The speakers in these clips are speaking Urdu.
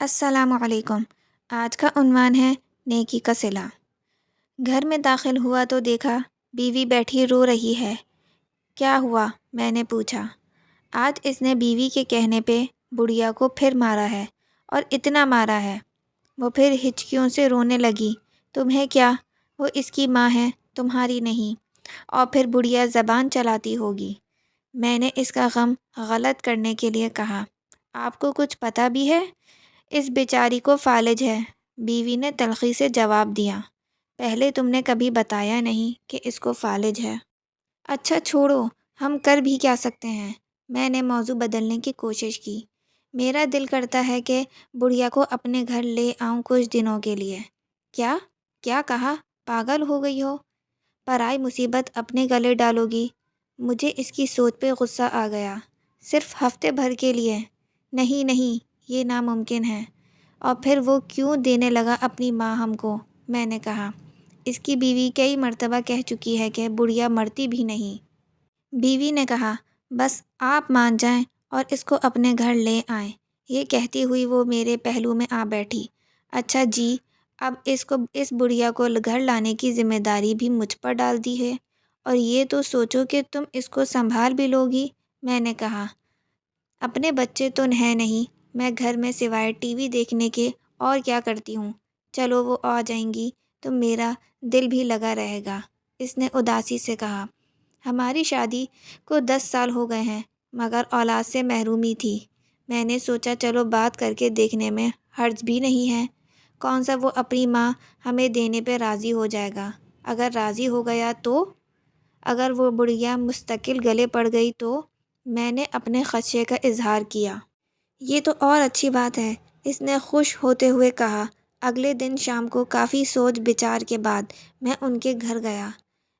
السلام علیکم۔ آج کا عنوان ہے نیکی کا صلہ۔ گھر میں داخل ہوا تو دیکھا بیوی بیٹھی رو رہی ہے۔ کیا ہوا؟ میں نے پوچھا۔ آج اس نے بیوی کے کہنے پہ بڑھیا کو پھر مارا ہے، اور اتنا مارا ہے۔ وہ پھر ہچکیوں سے رونے لگی۔ تمہیں کیا؟ وہ اس کی ماں ہے، تمہاری نہیں۔ اور پھر بڑھیا زبان چلاتی ہوگی۔ میں نے اس کا غم غلط کرنے کے لیے کہا، آپ کو کچھ پتہ بھی ہے؟ اس بیچاری کو فالج ہے۔ بیوی نے تلخی سے جواب دیا، پہلے تم نے کبھی بتایا نہیں کہ اس کو فالج ہے۔ اچھا چھوڑو، ہم کر بھی کیا سکتے ہیں؟ میں نے موضوع بدلنے کی کوشش کی۔ میرا دل کرتا ہے کہ بڑھیا کو اپنے گھر لے آؤں کچھ دنوں کے لیے۔ کیا؟ کیا کہا؟ پاگل ہو گئی ہو؟ پرائی مصیبت اپنے گلے ڈالو گی؟ مجھے اس کی سوچ پہ غصہ آ گیا۔ صرف ہفتے بھر کے لیے؟ نہیں نہیں، یہ ناممکن ہے۔ اور پھر وہ کیوں دینے لگا اپنی ماں ہم کو؟ میں نے کہا، اس کی بیوی کئی مرتبہ کہہ چکی ہے کہ بڑھیا مرتی بھی نہیں۔ بیوی نے کہا، بس آپ مان جائیں اور اس کو اپنے گھر لے آئیں۔ یہ کہتی ہوئی وہ میرے پہلو میں آ بیٹھی۔ اچھا جی، اب اس بڑھیا کو گھر لانے کی ذمہ داری بھی مجھ پر ڈال دی ہے، اور یہ تو سوچو کہ تم اس کو سنبھال بھی لوگی۔ میں نے کہا، اپنے بچے تو ہیں نہیں، میں گھر میں سوائے ٹی وی دیکھنے کے اور کیا کرتی ہوں؟ چلو وہ آ جائیں گی تو میرا دل بھی لگا رہے گا۔ اس نے اداسی سے کہا، ہماری شادی کو 10 سال ہو گئے ہیں، مگر اولاد سے محرومی تھی۔ میں نے سوچا چلو بات کر کے دیکھنے میں حرج بھی نہیں ہے۔ کون سا وہ اپنی ماں ہمیں دینے پہ راضی ہو جائے گا؟ اگر راضی ہو گیا تو؟ اگر وہ بڑھیا مستقل گلے پڑ گئی تو؟ میں نے اپنے خدشے کا اظہار کیا۔ یہ تو اور اچھی بات ہے، اس نے خوش ہوتے ہوئے کہا۔ اگلے دن شام کو کافی سوچ بچار کے بعد میں ان کے گھر گیا۔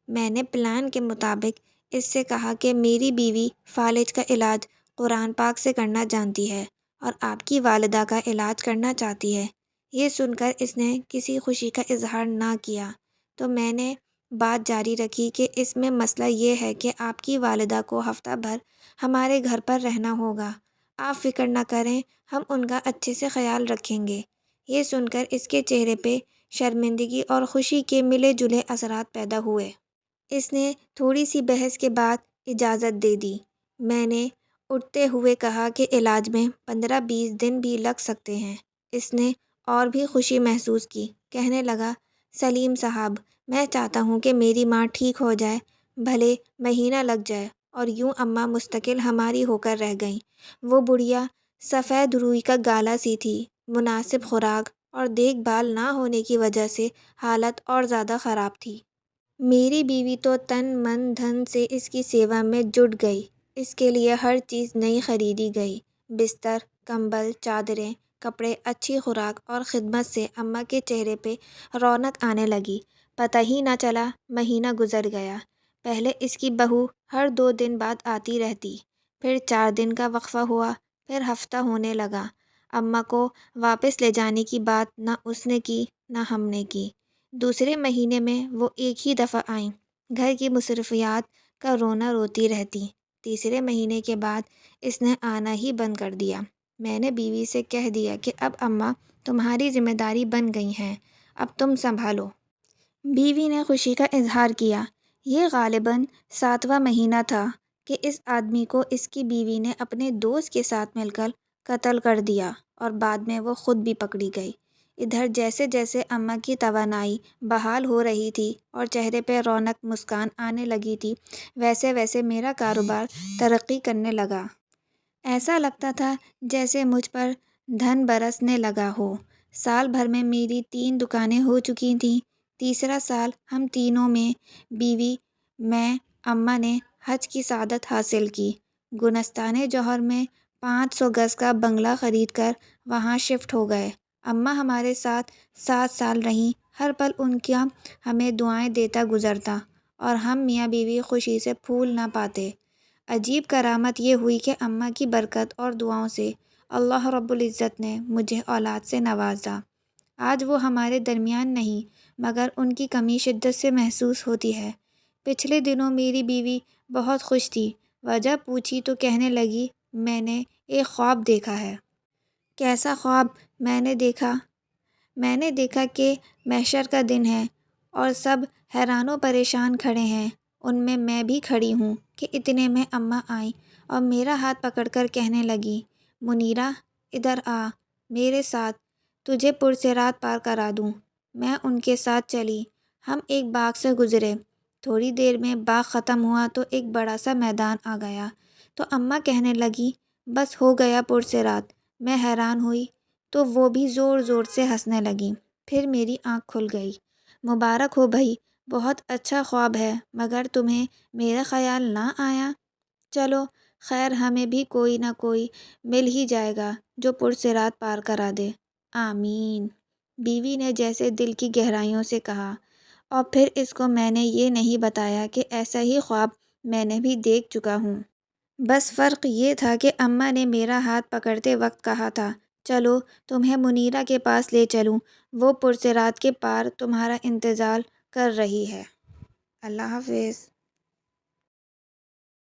میں نے پلان کے مطابق اس سے کہا کہ میری بیوی فالج کا علاج قرآن پاک سے کرنا جانتی ہے، اور آپ کی والدہ کا علاج کرنا چاہتی ہے۔ یہ سن کر اس نے کسی خوشی کا اظہار نہ کیا، تو میں نے بات جاری رکھی کہ اس میں مسئلہ یہ ہے کہ آپ کی والدہ کو ہفتہ بھر ہمارے گھر پر رہنا ہوگا۔ آپ فکر نہ کریں، ہم ان کا اچھے سے خیال رکھیں گے۔ یہ سن کر اس کے چہرے پہ شرمندگی اور خوشی کے ملے جلے اثرات پیدا ہوئے۔ اس نے تھوڑی سی بحث کے بعد اجازت دے دی۔ میں نے اٹھتے ہوئے کہا کہ علاج میں 15-20 دن بھی لگ سکتے ہیں۔ اس نے اور بھی خوشی محسوس کی، کہنے لگا، سلیم صاحب، میں چاہتا ہوں کہ میری ماں ٹھیک ہو جائے، بھلے مہینہ لگ جائے۔ اور یوں اماں مستقل ہماری ہو کر رہ گئیں۔ وہ بڑھیا سفید روئی کا گالا سی تھی۔ مناسب خوراک اور دیکھ بھال نہ ہونے کی وجہ سے حالت اور زیادہ خراب تھی۔ میری بیوی تو تن من دھن سے اس کی سیوا میں جٹ گئی۔ اس کے لیے ہر چیز نئی خریدی گئی۔ بستر، کمبل، چادریں، کپڑے، اچھی خوراک اور خدمت سے اماں کے چہرے پہ رونق آنے لگی۔ پتہ ہی نہ چلا مہینہ گزر گیا۔ پہلے اس کی بہو ہر 2 دن بعد آتی رہتی، پھر 4 دن کا وقفہ ہوا، پھر ہفتہ ہونے لگا۔ اماں کو واپس لے جانے کی بات نہ اس نے کی نہ ہم نے کی۔ دوسرے مہینے میں وہ ایک ہی دفعہ آئیں، گھر کی مصروفیات کا رونا روتی رہتی۔ تیسرے مہینے کے بعد اس نے آنا ہی بند کر دیا۔ میں نے بیوی سے کہہ دیا کہ اب اماں تمہاری ذمہ داری بن گئی ہیں، اب تم سنبھالو۔ بیوی نے خوشی کا اظہار کیا۔ یہ غالباً 7واں مہینہ تھا کہ اس آدمی کو اس کی بیوی نے اپنے دوست کے ساتھ مل کر قتل کر دیا، اور بعد میں وہ خود بھی پکڑی گئی۔ ادھر جیسے جیسے اماں کی توانائی بحال ہو رہی تھی اور چہرے پہ رونق مسکان آنے لگی تھی، ویسے ویسے میرا کاروبار ترقی کرنے لگا۔ ایسا لگتا تھا جیسے مجھ پر دھن برسنے لگا ہو۔ سال بھر میں میری 3 دکانیں ہو چکی تھیں۔ تیسرا سال ہم تینوں میں، بیوی، میں، اماں نے حج کی سعادت حاصل کی۔ گلستان جوہر میں 500 گز کا بنگلہ خرید کر وہاں شفٹ ہو گئے۔ اماں ہمارے ساتھ 7 سال رہیں۔ ہر پل ان کا ہمیں دعائیں دیتا گزرتا، اور ہم میاں بیوی خوشی سے پھول نہ پاتے۔ عجیب کرامت یہ ہوئی کہ اماں کی برکت اور دعاؤں سے اللہ رب العزت نے مجھے اولاد سے نوازا۔ آج وہ ہمارے درمیان نہیں، مگر ان کی کمی شدت سے محسوس ہوتی ہے۔ پچھلے دنوں میری بیوی بہت خوش تھی۔ وجہ پوچھی تو کہنے لگی، میں نے ایک خواب دیکھا ہے۔ کیسا خواب میں نے دیکھا؟ میں نے دیکھا کہ محشر کا دن ہے اور سب حیران و پریشان کھڑے ہیں، ان میں بھی کھڑی ہوں کہ اتنے میں اماں آئیں اور میرا ہاتھ پکڑ کر کہنے لگی، منیرہ ادھر آ میرے ساتھ، تجھے پرسرات پار کرا دوں۔ میں ان کے ساتھ چلی۔ ہم ایک باغ سے گزرے۔ تھوڑی دیر میں باغ ختم ہوا تو ایک بڑا سا میدان آ گیا، تو اماں کہنے لگی، بس ہو گیا پرسرات۔ میں حیران ہوئی تو وہ بھی زور زور سے ہنسنے لگیں۔ پھر میری آنکھ کھل گئی۔ مبارک ہو بھائی، بہت اچھا خواب ہے، مگر تمہیں میرا خیال نہ آیا؟ چلو خیر، ہمیں بھی کوئی نہ کوئی مل ہی جائے گا جو پرسرات پار کرا دے۔ آمین، بیوی نے جیسے دل کی گہرائیوں سے کہا۔ اور پھر اس کو میں نے یہ نہیں بتایا کہ ایسا ہی خواب میں نے بھی دیکھ چکا ہوں۔ بس فرق یہ تھا کہ اماں نے میرا ہاتھ پکڑتے وقت کہا تھا، چلو تمہیں منیرہ کے پاس لے چلوں، وہ پرسرات کے پار تمہارا انتظار کر رہی ہے۔ اللہ حافظ۔